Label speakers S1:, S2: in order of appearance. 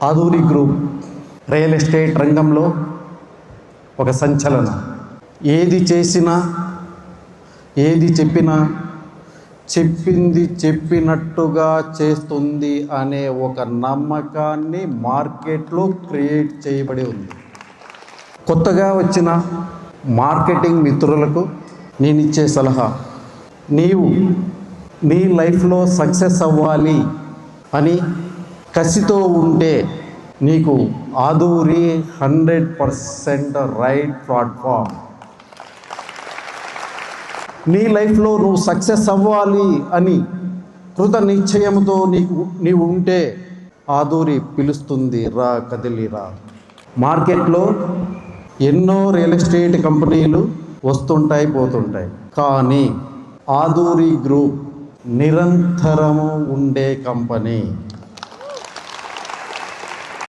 S1: Aduri group real estate రంగంలో ఒక సంచలనం. ఏది చేసినా, ఏది చెప్పినా చెప్పింది చెప్పినట్టుగా చేస్తుంది అనే ఒక నమ్మకాన్ని మార్కెట్లో క్రియేట్ చేయబడి ఉంది. కొత్తగా వచ్చిన మార్కెటింగ్ మిత్రులకు నేను ఇచ్చే సలహా, నీవు నీ లైఫ్లో సక్సెస్ అవ్వాలి అని కసితో ఉంటే నీకు ఆదూరి 100% రైట్ ప్లాట్ఫామ్. నీ లైఫ్లో నువ్వు సక్సెస్ అవ్వాలి అని కృత నిశ్చయంతో నీవు ఉంటే ఆదూరి పిలుస్తుంది, రా కదిలిరా. మార్కెట్లో ఎన్నో రియల్ ఎస్టేట్ కంపెనీలు వస్తుంటాయి, పోతుంటాయి. కానీ ఆదూరి గ్రూప్ నిరంతరము ఉండే కంపెనీ.